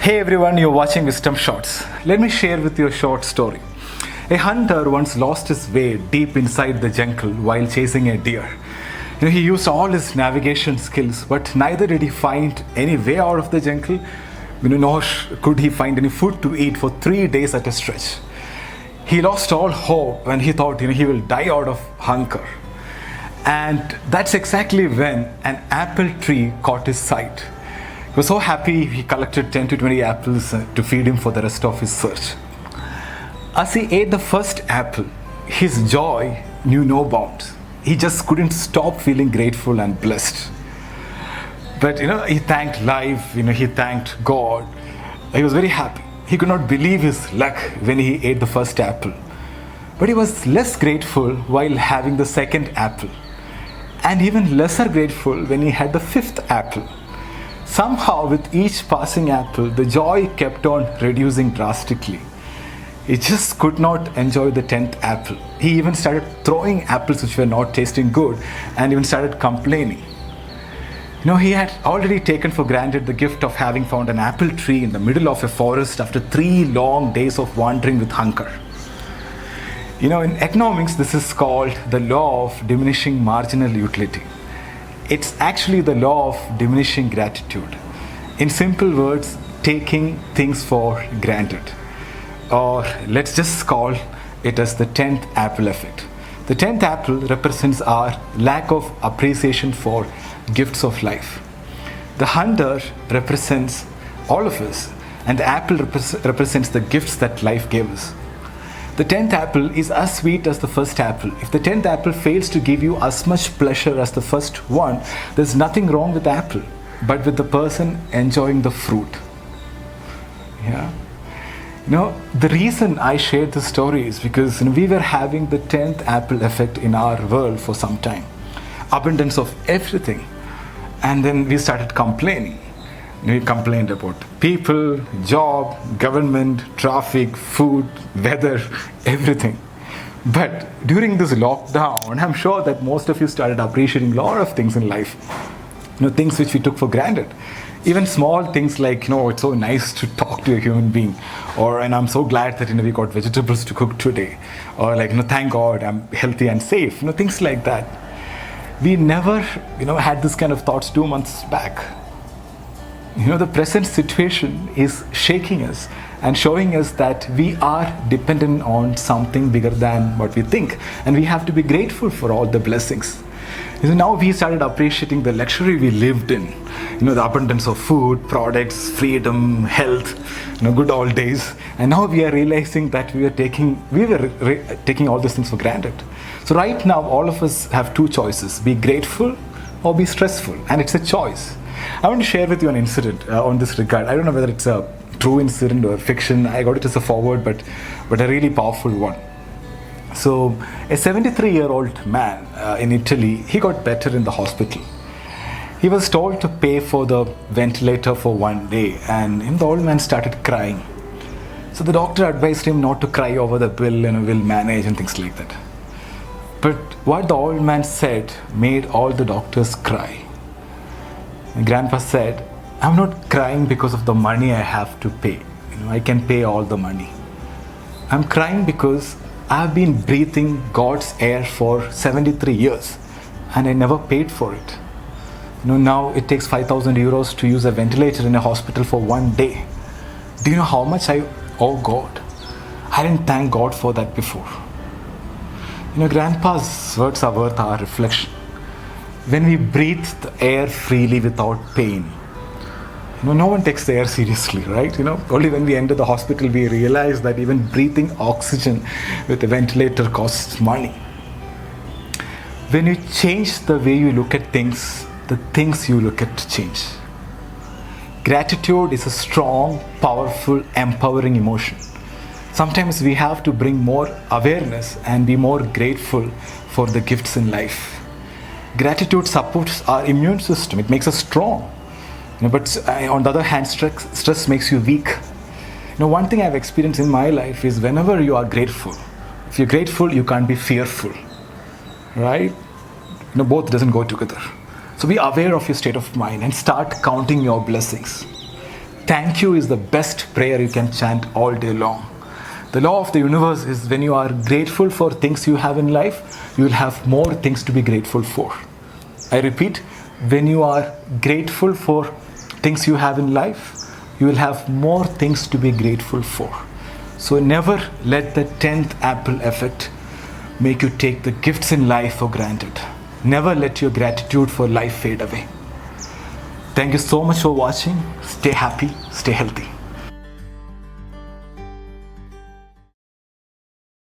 Hey everyone, you're watching Wisdom Shots. Let me share with you a short story. A hunter once lost his way deep inside the jungle while chasing a deer. He used all his navigation skills, but neither did he find any way out of the jungle, nor could he find any food to eat for 3 days at a stretch. He lost all hope when he thought he will die out of hunger. And that's exactly when an apple tree caught his sight. He was so happy he collected 10 to 20 apples to feed him for the rest of his search. As he ate the first apple, his joy knew no bounds. He just couldn't stop feeling grateful and blessed. But he thanked life, he thanked God. He was very happy. He could not believe his luck when he ate the first apple. But he was less grateful while having the second apple. And even lesser grateful when he had the fifth apple. Somehow, with each passing apple, the joy kept on reducing drastically. He just could not enjoy the 10th apple. He even started throwing apples which were not tasting good and even started complaining. He had already taken for granted the gift of having found an apple tree in the middle of a forest after 3 long days of wandering with hunger. In economics, this is called the law of diminishing marginal utility. It's actually the law of diminishing gratitude. In simple words, taking things for granted. Or let's just call it as the 10th apple effect. The 10th apple represents our lack of appreciation for gifts of life. The hunter represents all of us, and the apple represents the gifts that life gave us. The 10th apple is as sweet as the first apple. If the 10th apple fails to give you as much pleasure as the first one, there's nothing wrong with the apple, but with the person enjoying the fruit. Yeah. The reason I shared this story is because we were having the 10th apple effect in our world for some time. Abundance of everything. And then we started complaining. We complained about people, job, government, traffic, food, weather, everything. But during this lockdown, I'm sure that most of you started appreciating a lot of things in life. Things which we took for granted. Even small things like, it's so nice to talk to a human being. And I'm so glad that, we got vegetables to cook today. Or thank God I'm healthy and safe. Things like that. We never, had this kind of thoughts 2 months back. The present situation is shaking us and showing us that we are dependent on something bigger than what we think. And we have to be grateful for all the blessings. Now we started appreciating the luxury we lived in. The abundance of food, products, freedom, health, good old days. And now we are realizing that we were taking all these things for granted. So right now, all of us have 2 choices: be grateful or be stressful. And it's a choice. I want to share with you an incident on this regard. I don't know whether it's a true incident or fiction. I got it as a forward, but a really powerful one. So, a 73-year-old man in Italy, he got better in the hospital. He was told to pay for the ventilator for 1 day, and the old man started crying. So the doctor advised him not to cry over the bill, we'll manage and things like that. But what the old man said made all the doctors cry. And Grandpa said, I'm not crying because of the money I have to pay. I can pay all the money. I'm crying because I've been breathing God's air for 73 years and I never paid for it. Now it takes 5,000 euros to use a ventilator in a hospital for 1 day. Do you know how much I owe God? I didn't thank God for that before. Grandpa's words are worth our reflection. When we breathe the air freely without pain, no one takes the air seriously, right? Only when we enter the hospital, we realize that even breathing oxygen with a ventilator costs money. When you change the way you look at things, the things you look at change. Gratitude is a strong, powerful, empowering emotion. Sometimes we have to bring more awareness and be more grateful for the gifts in life. Gratitude supports our immune system. It makes us strong. But on the other hand, stress makes you weak. One thing I've experienced in my life is whenever you are grateful, if you're grateful, you can't be fearful. Right? Both doesn't go together. So be aware of your state of mind and start counting your blessings. thank you is the best prayer you can chant all day long. The law of the universe is when you are grateful for things you have in life, you will have more things to be grateful for. I repeat, when you are grateful for things you have in life, you will have more things to be grateful for. So never let the 10th apple effect make you take the gifts in life for granted. Never let your gratitude for life fade away. Thank you so much for watching. Stay happy, stay healthy.